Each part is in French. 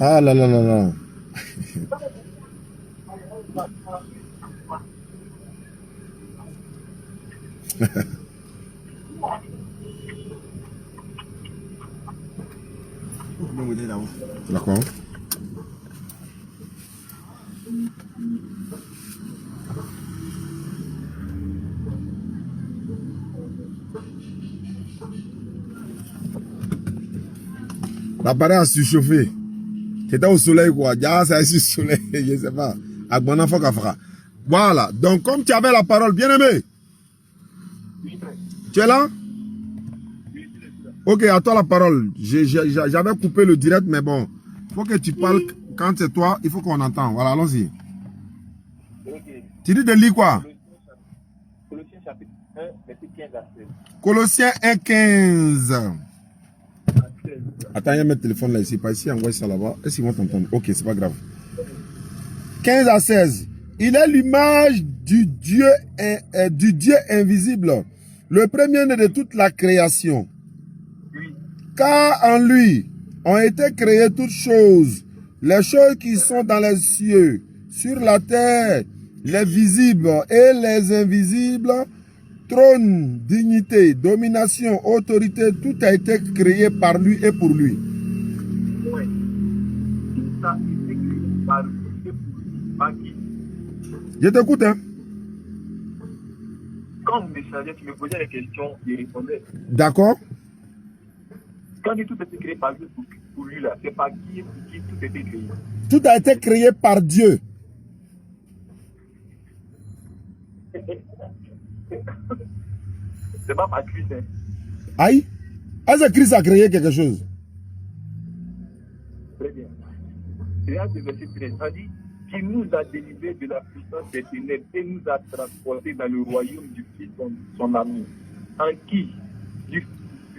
Ah là là là là. D'accord. L'appareil a surchauffé. C'était au soleil quoi. Ya, ça a sur le soleil, je sais pas. Agbana Fokafra. Voilà. Donc, comme tu avais la parole, bien aimé. Tu es là? Ok, à toi la parole. J'avais coupé le direct, mais bon. Il faut que tu parles quand c'est toi. Il faut qu'on entende. Voilà, allons-y. Okay. Tu dis de lire quoi? Colossiens chapitre 1, verset 15 à 16. Colossiens 1,15. À 16. Attends, il y a mon téléphone là ici. Pas ici, envoie ça là-bas. Est-ce qu'ils vont t'entendre? Ok, c'est pas grave. 15 à 16. Il est l'image du Dieu invisible, le premier-né de toute la création. Oui. Car en lui ont été créées toutes choses, les choses qui sont dans les cieux, sur la terre, les visibles et les invisibles, trône, dignité, domination, autorité, tout a été créé par lui et pour lui. Oui. Tout ça a été créé par lui et pour lui. Par qui? Je t'écoute, hein? Quand vous m'échangez, tu me posais des questions, je répondais. D'accord? Quand tout a été créé par lui pour lui, là, c'est par qui et pour qui tout a été créé? Tout a été créé par Dieu. C'est pas par Christ, hein? Aïe? Est-ce que Christ a créé quelque chose? Très bien. C'est là le verset 13. On dit qu'il nous a délivrés de la puissance des ténèbres et nous a transportés dans le royaume du Fils de son amour. En qui?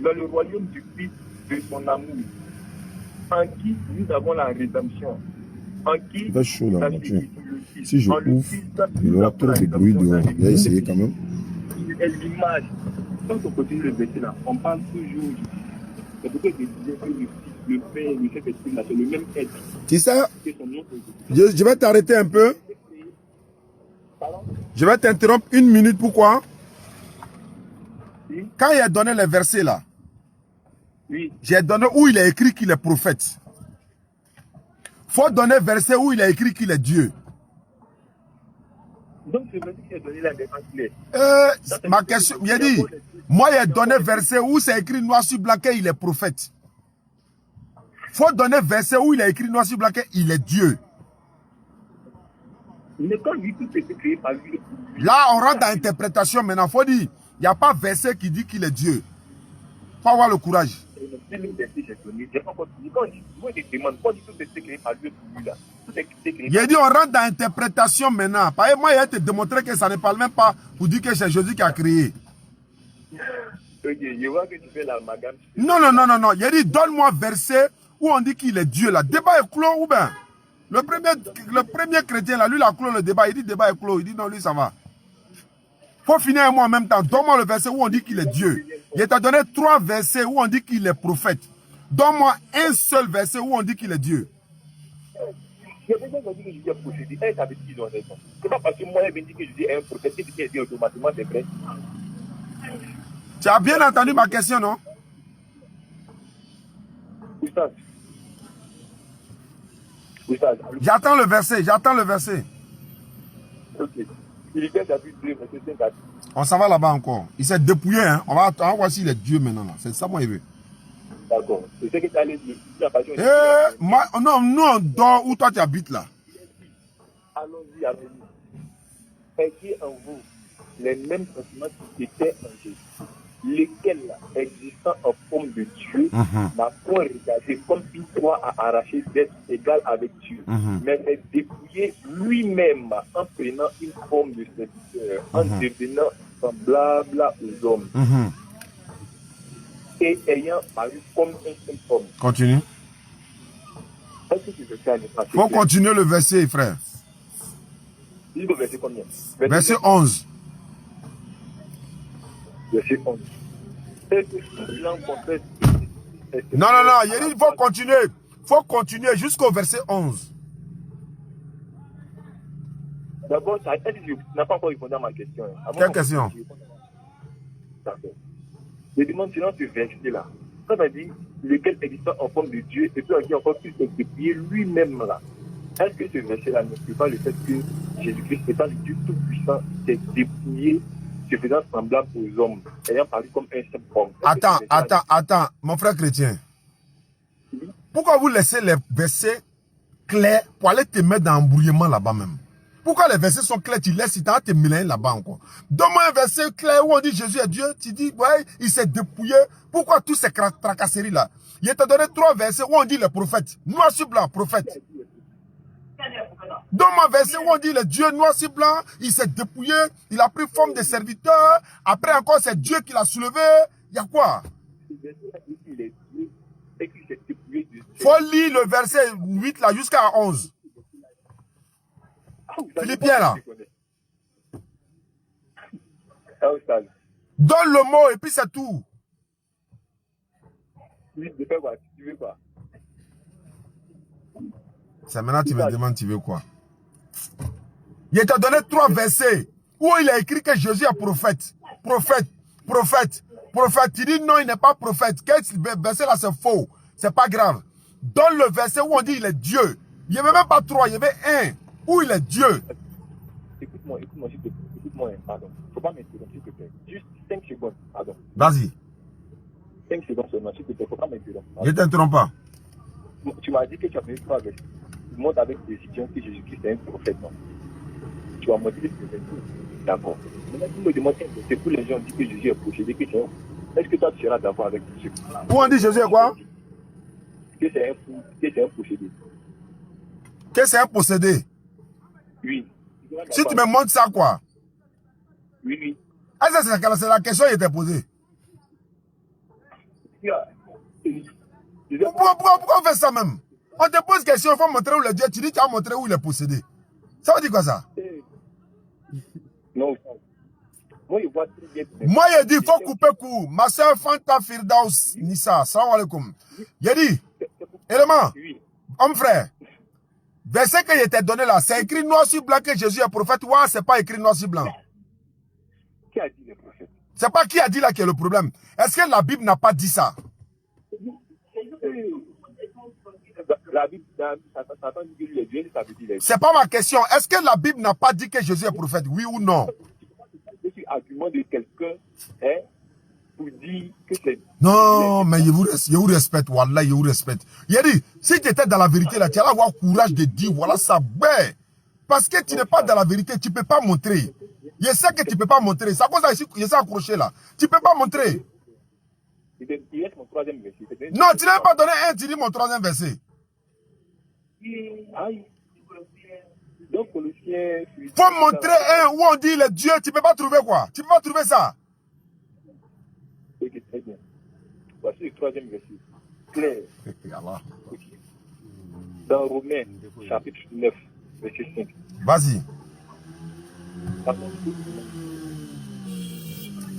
Dans le royaume du Fils de son amour. En qui nous avons la rédemption. En qui? Il fait chaud là, la voiture. Fils. Si je En le ouvre, Fils, il y aura trop de bruit dehors. Il va essayer quand même. Il est l'image. Quand on continue le verset là, on parle toujours du Fils. C'est pourquoi je disais que le Fils, le Père, le Saint-Esprit, c'est le même être. Tu sais, Que son nom, je vais t'arrêter un peu. Pardon? Je vais t'interrompre une minute. Pourquoi? Oui. Quand il a donné les versets là, Oui. j'ai donné où il a écrit qu'il est prophète. Faut donner verset où il a écrit qu'il est Dieu. Donc, c'est vrai qu'il a donné la défense claire. Ma question, il a dit, moi il a donné verset où c'est écrit noir sur blanc qu'il est prophète. Faut donner verset où il a écrit noir sur blanc qu'il est Dieu. Mais quand lui, tout était créé par lui. Là, on rentre dans l'interprétation maintenant. Faut dire, il n'y a pas verset qui dit qu'il est Dieu. Faut avoir le courage. Même verset, j'ai donné. J'ai pas continué. Quand moi, je demande, quand tout était créé par lui pour lui, là, tout était créé. Il a dit, on rentre dans l'interprétation maintenant. Parce que moi, il a te démontré que ça ne parle même pas pour dire que c'est Jésus qui a créé. Ok, je vois que tu fais l'amalgame. Non, non, non, non, non. Il a dit, donne-moi verset où on dit qu'il est Dieu là. Débat est clos ou bien? Le premier chrétien là, lui, il a clos le débat. Il dit, débat est clos. Il dit, non, lui, ça va. Faut finir avec moi en même temps. Donne-moi le verset où on dit qu'il est Dieu. Je t'ai donné 3 versets où on dit qu'il est prophète. Donne-moi un seul verset où on dit qu'il est Dieu. Je vais dire que je dis un prophète. Elle avait dit qu'ils ont raison. C'est pas parce que moi, elle me dit que je dis un prophète que je dis automatiquement c'est vrai. Tu as bien entendu ma question, non? Oustaz. J'attends le verset, j'attends le verset. Ok. Philippiens chapitre 2, verset 5 à 10. On s'en va là-bas encore. Il s'est dépouillé, hein. On va voir s'il est Dieu maintenant. C'est ça, moi, il veut. D'accord. C'est ce que tu allais dire. Moi, non, nous, on dort où toi tu habites là. Allons-y, allons-y. Ayez en vous les mêmes sentiments qui étaient en Jésus, lesquels, existant en forme de Dieu, n'a point regardé comme une proie à arracher d'être égal avec Dieu, mais s'est dépouillé lui-même en prenant une forme de serviteur, en devenant semblable aux hommes, et ayant paru comme un seul homme. Continue. Faut continuer le verset, frère. Le verset combien? Verset 11. Verset 11. Non, non, non, il faut continuer. Il faut continuer jusqu'au verset 11. D'abord, tu n'as pas encore répondu à ma question. Quelle question? D'accord. Je demande sinon ce verset-là. Ça veut dire lequel existant en forme de Dieu et puis on dit encore qu'il s'est dépouillé lui-même là. Est-ce que ce verset-là ne fait pas le fait que Jésus-Christ, étant le Dieu tout-puissant, s'est dépouillé, se faisant semblable aux hommes, ayant paru comme un simple homme? Attends, mon frère chrétien. Pourquoi vous laissez les versets clairs pour aller te mettre dans l'embrouillement là-bas même? Pourquoi les versets sont clairs, tu laisses, tu t'as te mêler là-bas encore? Donne-moi un verset clair où on dit Jésus est Dieu, tu dis, ouais, il s'est dépouillé. Pourquoi tous ces tracasseries là? Il t'a donné 3 versets où on dit le prophète. Noir sur blanc, prophète. Donne-moi un verset où on dit le Dieu noir sur blanc, il s'est dépouillé, il a pris forme de serviteur. Après encore, c'est Dieu qui l'a soulevé. Il y a quoi? Faut lire le verset 8 là jusqu'à 11. Philippien là. Donne le mot et puis c'est tout. C'est maintenant que tu me demandes tu veux quoi. Il t'a donné 3 versets où il a écrit que Jésus est prophète. Prophète, prophète, prophète. Tu dis non, il n'est pas prophète. Quel verset là c'est faux. C'est pas grave. Donne le verset où on dit il est Dieu. Il n'y avait même pas 3, il y avait 1. Où il est Dieu. Écoute-moi, s'il te plaît. Écoute-moi, pardon. Faut pas m'interrompre, s'il te plaît. Juste 5 secondes, pardon. Vas-y. 5 secondes seulement, s'il te plaît. Faut pas m'interrompre. Je t'interromps pas. Tu m'as dit que tu as fait 3 versets. Tu montres avec décision que Jésus-Christ est un prophète, non? Tu vas montrer que c'est un prophète. D'accord. Maintenant, tu me demandes un verset pour les gens disent que Jésus est possédé, que c'est un... Est-ce que toi, tu seras d'accord avec ce où on dit Jésus est quoi? Que c'est un fou, que c'est un possédé. Que c'est un possédé? Oui. Si tu me montres ça, quoi? Oui, oui. Ah, c'est la question qui était posée. Pourquoi on fait ça même? On te pose question, il faut montrer où le Dieu. Tu dis tu as montré où il est possédé. Ça veut dire quoi ça? Non. Moi, je vois très bien. Moi, il dit, il faut couper court. Ma soeur Fanta Firdaus Nissa, salam alaikum. Il dit, élément, homme frère, verset que je t'ai donné là, c'est écrit noir sur blanc que Jésus est prophète. Ouais, c'est pas écrit noir sur blanc. Qui a dit le prophète? C'est pas qui a dit là qui est le problème. Est-ce que la Bible n'a pas dit ça? La Bible, c'est pas ma question. Est-ce que la Bible n'a pas dit que Jésus est prophète? Oui ou non? C'est argument de quelqu'un pour dire que c'est... Non, mais je vous respecte. Wallah, je vous respecte. Il a dit, si tu étais dans la vérité là, tu allais avoir courage de dire, voilà ça, ouais. Parce que tu n'es pas dans la vérité, tu ne peux pas montrer. Je sais que tu ne peux pas montrer. C'est à cause de ça que je suis accroché là. Tu ne peux pas montrer. Non, tu n'as pas donné un, tu dis mon 3e verset. Faut montrer un où on dit le Dieu, tu ne peux pas trouver quoi? Tu ne peux pas trouver ça. Ok, très bien. Voici le 3e verset. Clair. Dans Romains, chapitre 9, verset 5. Vas-y.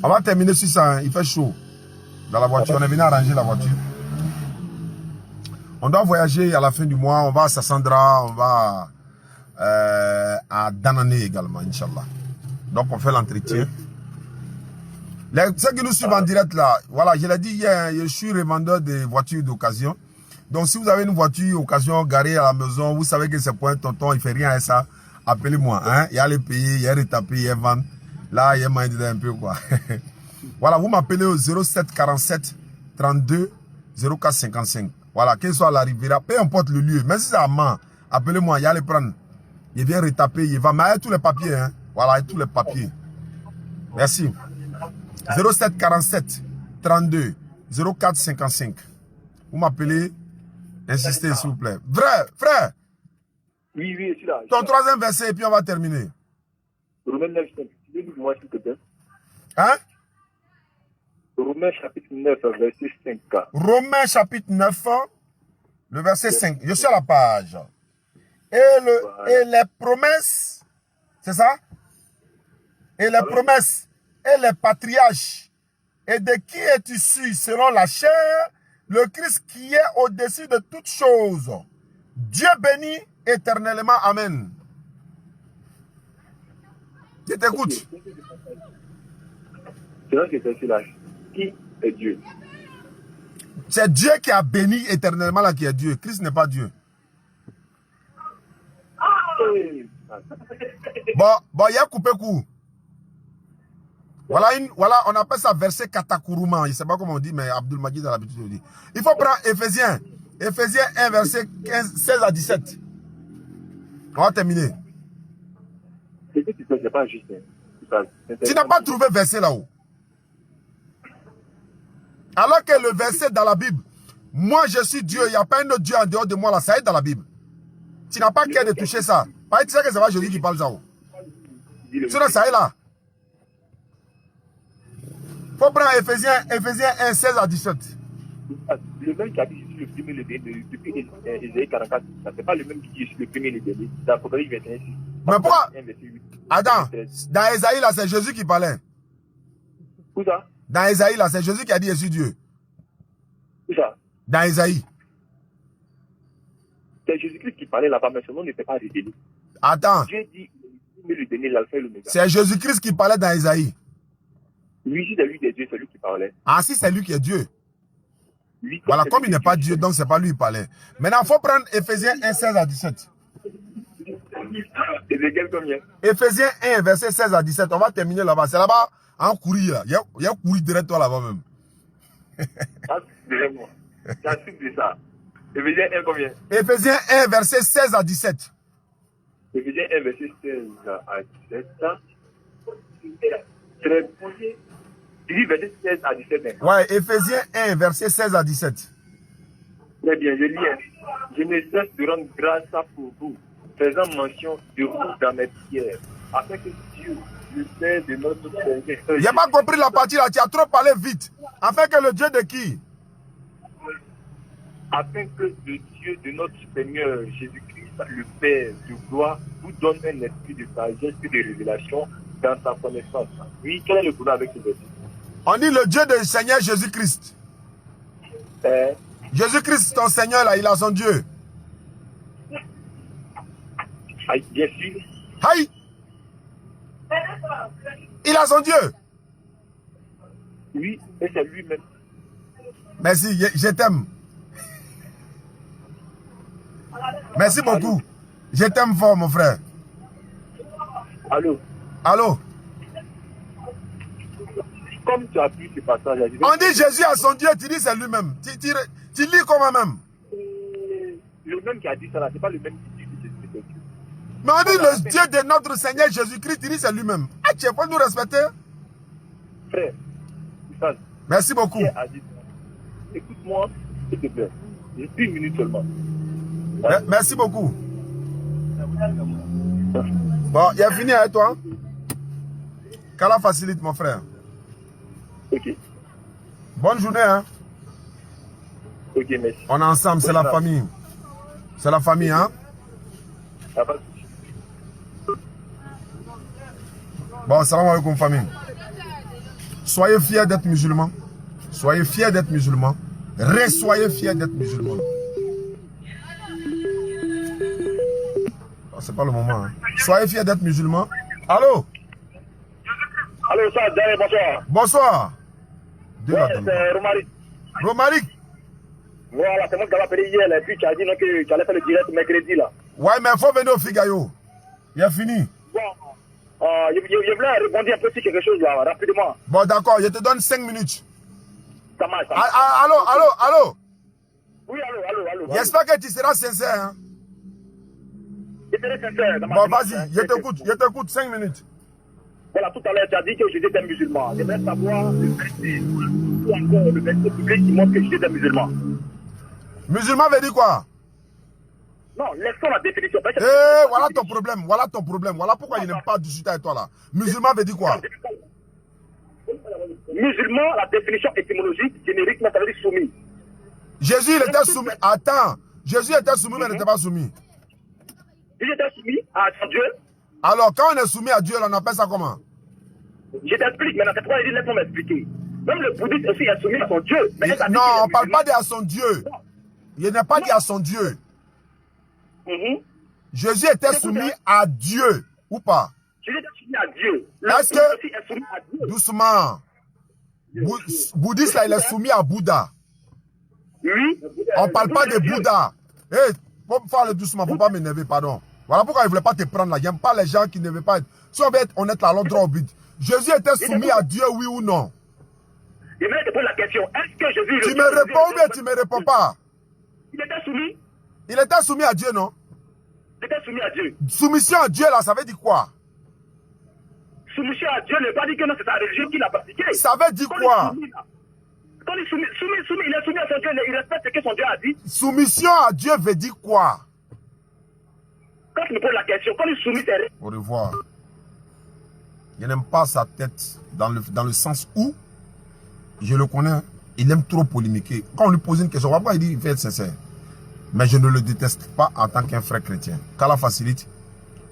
On va terminer sur ça, hein. Il fait chaud. Dans la voiture, on est venu arranger la voiture. On doit voyager à la fin du mois. On va à Sassandra, on va à Danané également, Inch'Allah. Donc on fait l'entretien. Ceux qui nous suivent en direct là, voilà, je l'ai dit hier, je suis revendeur de voitures d'occasion. Donc si vous avez une voiture d'occasion garée à la maison, vous savez que c'est pour un tonton, il ne fait rien à ça, appelez-moi. Hein? Il y a les payer, il y a les taper, il y a vendre. Là, il y a moyen d'aider un peu quoi. Voilà, vous m'appelez au 07 47 32 04 55. Voilà, quel soit la Riviera, peu importe le lieu, même si c'est à Mans, appelez-moi, il y a les prendre. Il vient retaper, il va, mais avec tous les papiers, hein. Voilà, avec tous les papiers. Merci. 07 47 32 04 55. Vous m'appelez, insistez s'il vous plaît. Vrai, frère. Oui, je suis là. Ton 3e verset et puis on va terminer. Romains 9, 5. Dis-moi s'il te plaît. Hein? Romains chapitre 9, verset 5. Romains chapitre 9, le verset 5. Je suis à la page. Et les promesses, c'est ça? Et les promesses, et les patriarches, et de qui est issu selon la chair, Le Christ qui est au-dessus de toutes choses. Dieu béni éternellement. Amen. Je t'écoute. C'est là que c'est là. Qui est Dieu? C'est Dieu qui a béni éternellement là qui est Dieu. Christ n'est pas Dieu. Bon, il y a coupé coup. Voilà, on appelle ça verset katakuruma. Je ne sais pas comment on dit, mais Abdul Majid a l'habitude de dire. Il faut prendre Éphésiens. Éphésiens 1, verset 16 à 17. On va terminer. C'est pas juste. Tu n'as pas trouvé verset là-haut. Alors que le verset dans la Bible, moi je suis Dieu, il n'y a pas un autre Dieu en dehors de moi là, ça est dans la Bible. Tu n'as pas qu'à de toucher ça. Pas tu sais que c'est pas Jésus qui parle ça. Sinon ça est là. Il faut prendre Éphésiens 1, 16 à 17. Le même qui a dit je suis le premier le dernier depuis Ésaïe 44, c'est pas le même qui dit je suis le premier le dernier. Dans Apocalypse 21. Mais pourquoi? Attends, dans Ésaïe là, c'est Jésus qui parlait. Où ça? Dans Ésaïe là, c'est Jésus qui a dit je suis Dieu. Où ça? Dans Ésaïe. C'est Jésus-Christ qui parlait là-bas, mais son nom n'était pas révélé. Attends. Dieu dit le dernier, l'alpha et l'oméga. C'est Jésus-Christ qui parlait dans Ésaïe. Lui, si c'est lui qui est Dieu, c'est lui qui parlait. Ah, si c'est lui qui est Dieu. Lui, voilà, comme il n'est pas Dieu, donc c'est pas lui qui parlait. Maintenant, il faut prendre Éphésiens 1, 16 à 17. Ézéchiel combien? Éphésiens 1, verset 16 à 17. On va terminer là-bas. C'est là-bas, en courir. Il y a courir direct là-bas même. Moi. De ça. Éphésiens 1 combien? Éphésiens 1, verset 16 à 17. Éphésiens 1, verset 16 à 17. Très bon. Il dit verset 16 à 17. Ouais, Éphésiens 1, verset 16 à 17. Très bien, je lis. Je ne cesse de rendre grâce pour vous, faisant mention de vous dans mes prières, afin que Dieu, le Père de notre Seigneur... Il n'a pas compris la partie là, tu as trop parlé vite. Afin que le Dieu de qui? Afin que le Dieu de notre Seigneur Jésus-Christ, le Père de gloire, vous donne un esprit de sagesse et de révélation dans sa connaissance. Oui, quel est le problème avec ce verset? On dit le Dieu du Seigneur Jésus-Christ. Jésus-Christ, ton Seigneur, là, il a son Dieu. Aïe, bien sûr. Aïe! Il a son Dieu. Oui, et c'est lui-même. Merci, je t'aime. Merci beaucoup. Je t'aime fort, mon frère. Allô? Allô? Comme tu as pris ce passage, on dit Jésus a son Dieu, tu dis c'est lui-même. Tu lis comment même? Le même qui a dit ça là, c'est pas le même qui dit que Jésus est Dieu. Mais on dit le Dieu de notre Seigneur Jésus-Christ, tu dis c'est lui-même. Ah, tu peux nous respecter? Frère, merci beaucoup. Écoute-moi, s'il te plaît. Une minute seulement. Merci beaucoup. Bon, il a fini avec toi. Qu'Allah facilite, mon frère. Ok. Bonne journée, hein. Ok, merci. On est ensemble, c'est la famille. C'est la famille, hein. Bon, salam alaikum, famille. Soyez fiers d'être musulmans. Soyez fiers d'être musulmans. Soyez fiers d'être musulmans. C'est pas le moment. Hein. Soyez fiers d'être musulmans. Allô? Allô, ça, bonsoir. Bonsoir. C'est Romaric. Romaric? Voilà, c'est moi qui l'ai appelé hier, et puis tu as dit non, que tu allais faire le direct mercredi là. Ouais, mais il faut venir au Figayo. Il a fini. Bon, je voulais répondre un peu sur quelque chose là, rapidement. Bon, d'accord, je te donne 5 minutes. Ça marche. Allô? Oui, allô. J'espère que tu seras sincère. Hein? Je serai sincère. Bon, vas-y, je t'écoute 5 minutes. Voilà, tout à l'heure, tu as dit que Jésus était musulman. J'aimerais savoir le verset, ou encore le verset public qui montre que Jésus est musulman. Musulman veut dire quoi? Non, laissons la définition. Voilà ton problème. Voilà pourquoi il n'aime pas discuter avec toi là. Musulman veut dire quoi? Musulman, la définition étymologique, générique, ça veut dire soumis. Jésus, il était soumis. Attends. Jésus était soumis, mais il n'était pas soumis. Jésus était soumis à son Dieu. Alors, quand on est soumis à Dieu, on appelle ça comment? Je t'explique maintenant. C'est pourquoi il dit laisse-moi m'expliquer. Même le bouddhiste aussi est soumis à son Dieu. Mais Non, on ne parle pas de à son Dieu. Il n'est pas dit à son Dieu. Jésus était soumis à Dieu, ou pas? Jésus était soumis à Dieu. Est-ce aussi est soumis à Dieu. que, doucement, bouddhiste, là, il est soumis à Bouddha. Oui. On ne parle pas de Bouddha. Hé, faut faire le doucement, faut pas m'énerver, pardon. Voilà pourquoi il ne voulait pas te prendre là. J'aime pas les gens qui ne veulent pas être. Si on veut être honnête là, l'on droit au but. Jésus était soumis à Dieu, oui ou non? Je vais te poser la question. Est-ce que Jésus... Tu me réponds ou bien tu ne me réponds pas? Il était soumis. Il était soumis à Dieu, non? Il était soumis à Dieu. Soumission à Dieu, là, ça veut dire quoi? Soumission à Dieu ne pas dire que non, c'est sa religion qu'il a pratiquée. Ça veut dire quoi? Quand il est soumis, il est soumis à son Dieu, il respecte ce que son Dieu a dit. Soumission à Dieu veut dire quoi? Quand tu me poses la question, quand il est soumis, c'est... Au revoir. Je n'aime pas sa tête dans le sens où, je le connais, il aime trop polémiquer. Quand on lui pose une question, pourquoi il dit qu'il veut être sincère? Mais je ne le déteste pas en tant qu'un frère chrétien. Qu'Allah facilite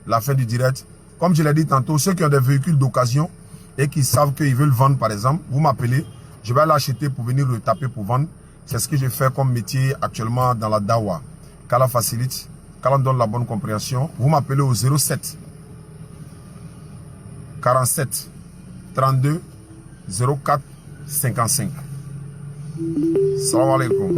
la fin du direct. Comme je l'ai dit tantôt, ceux qui ont des véhicules d'occasion et qui savent qu'ils veulent vendre, par exemple, vous m'appelez, je vais l'acheter pour venir le taper pour vendre. C'est ce que je fais comme métier actuellement dans la Dawa. Qu'Allah facilite, qu'Allah donne la bonne compréhension. Vous m'appelez au 07 47 32 04 55. Salam alaikum.